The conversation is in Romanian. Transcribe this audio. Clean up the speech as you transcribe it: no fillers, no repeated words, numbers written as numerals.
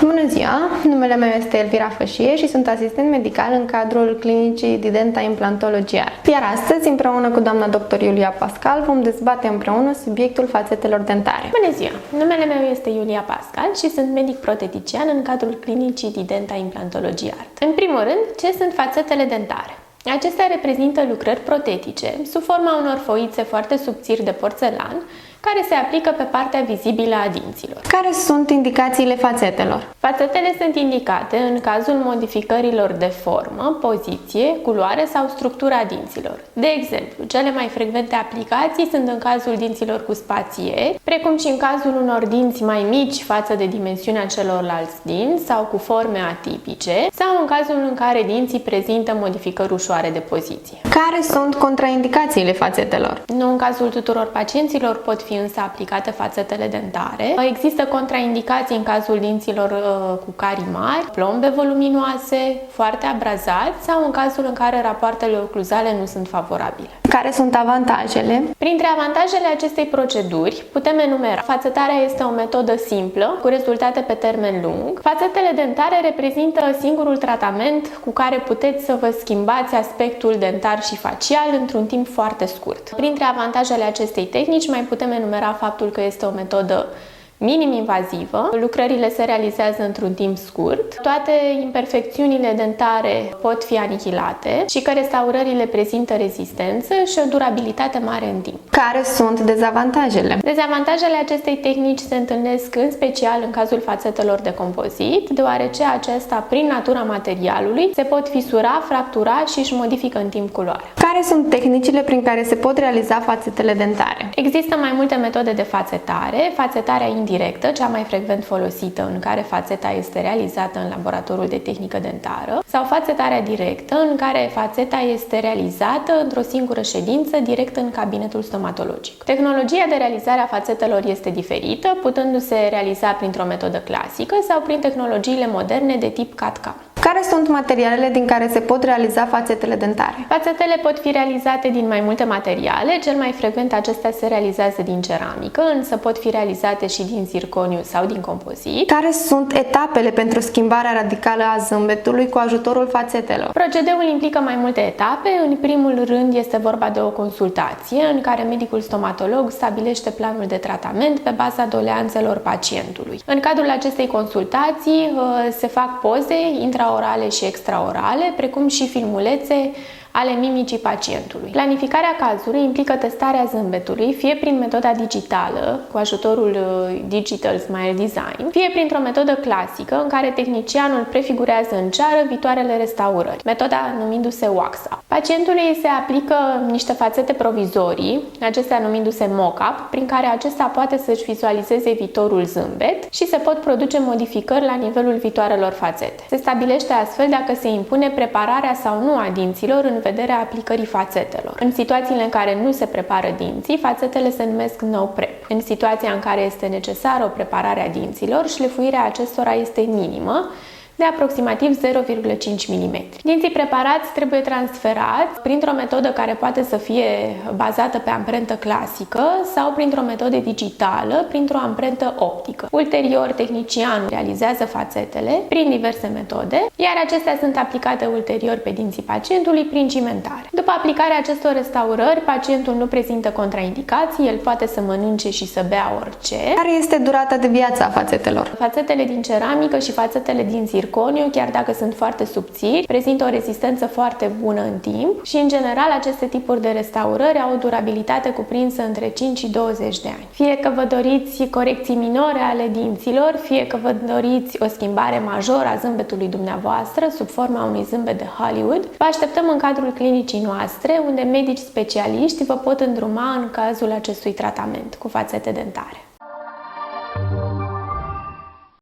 Bună ziua! Numele meu este Elvira Fășie și sunt asistent medical în cadrul clinicii Didenta Implantology Art. Iar astăzi, împreună cu doamna dr. Iulia Pascal, vom dezbate împreună subiectul fațetelor dentare. Bună ziua! Numele meu este Iulia Pascal și sunt medic protetician în cadrul clinicii Didenta Implantology Art. În primul rând, ce sunt fațetele dentare? Acestea reprezintă lucrări protetice sub forma unor foițe foarte subțiri de porțelan care se aplică pe partea vizibilă a dinților. Care sunt indicațiile fațetelor? Fațetele sunt indicate în cazul modificărilor de formă, poziție, culoare sau structura dinților. De exemplu, cele mai frecvente aplicații sunt în cazul dinților cu spație, precum și în cazul unor dinți mai mici față de dimensiunea celorlalți dinți sau cu forme atipice, sau în cazul în care dinții prezintă modificări ușoare de poziție. Care sunt contraindicațiile fațetelor? Nu în cazul tuturor pacienților pot fi însă aplicate fațetele dentare. Există contraindicații în cazul dinților cu carii mari, plombe voluminoase, foarte abrazați sau în cazul în care rapoartele ocluzale nu sunt favorabile. Care sunt avantajele? Printre avantajele acestei proceduri putem enumera: fațetarea este o metodă simplă, cu rezultate pe termen lung. Fațetele dentare reprezintă singurul tratament cu care puteți să vă schimbați aspectul dentar și facial într-un timp foarte scurt. Printre avantajele acestei tehnici mai putem enumera faptul că este o metodă minim-invazivă, lucrările se realizează într-un timp scurt, toate imperfecțiunile dentare pot fi anihilate și că restaurările prezintă rezistență și o durabilitate mare în timp. Care sunt dezavantajele? Dezavantajele acestei tehnici se întâlnesc în special în cazul fațetelor de compozit, deoarece acesta, prin natura materialului, se pot fisura, fractura și își modifică în timp culoarea. Care sunt tehnicile prin care se pot realiza fațetele dentare? Există mai multe metode de fațetare. Fațetarea indirectă, cea mai frecvent folosită, în care fațeta este realizată în laboratorul de tehnică dentară, sau fațetarea directă, în care fațeta este realizată într-o singură ședință, direct în cabinetul stomatologic. Tehnologia de realizare a fațetelor este diferită, putându-se realiza printr-o metodă clasică sau prin tehnologiile moderne de tip CAD/CAM. Care sunt materialele din care se pot realiza fațetele dentare? Fațetele pot fi realizate din mai multe materiale, cel mai frecvent acestea se realizează din ceramică, însă pot fi realizate și din zirconiu sau din compozit. Care sunt etapele pentru schimbarea radicală a zâmbetului cu ajutorul fațetelor? Procedeul implică mai multe etape. În primul rând este vorba de o consultație în care medicul stomatolog stabilește planul de tratament pe baza doleanțelor pacientului. În cadrul acestei consultații se fac poze intraorale și extraorale, precum și filmulețe ale mimicii pacientului. Planificarea cazului implică testarea zâmbetului, fie prin metoda digitală, cu ajutorul Digital Smile Design, fie printr-o metodă clasică, în care tehnicianul prefigurează în ceară viitoarele restaurări, metoda numindu-se wax-up. Pacientului se aplică niște fațete provizorii, acestea numindu-se mock-up, prin care acesta poate să-și vizualizeze viitorul zâmbet și se pot produce modificări la nivelul viitoarelor fațete. Se stabilește astfel dacă se impune prepararea sau nu a dinților în vederea aplicării fațetelor. În situațiile în care nu se prepară dinții, fațetele se numesc no prep. În situația în care este necesară o preparare a dinților, șlefuirea acestora este minimă, de aproximativ 0,5 mm. Dinții preparați trebuie transferați printr-o metodă care poate să fie bazată pe amprentă clasică sau printr-o metodă digitală, printr-o amprentă optică. Ulterior, tehnicianul realizează fațetele prin diverse metode, iar acestea sunt aplicate ulterior pe dinții pacientului prin cimentare. După aplicarea acestor restaurări, pacientul nu prezintă contraindicații, el poate să mănânce și să bea orice. Care este durata de viață a fațetelor? Fațetele din ceramică și fațetele din zirconiu, chiar dacă sunt foarte subțiri, prezintă o rezistență foarte bună în timp și, în general, aceste tipuri de restaurări au o durabilitate cuprinsă între 5 și 20 de ani. Fie că vă doriți corecții minore ale dinților, fie că vă doriți o schimbare majoră a zâmbetului dumneavoastră sub forma unui zâmbet de Hollywood, vă așteptăm în cadrul clinicii noastre, unde medici specialiști vă pot îndruma în cazul acestui tratament cu fațete dentare.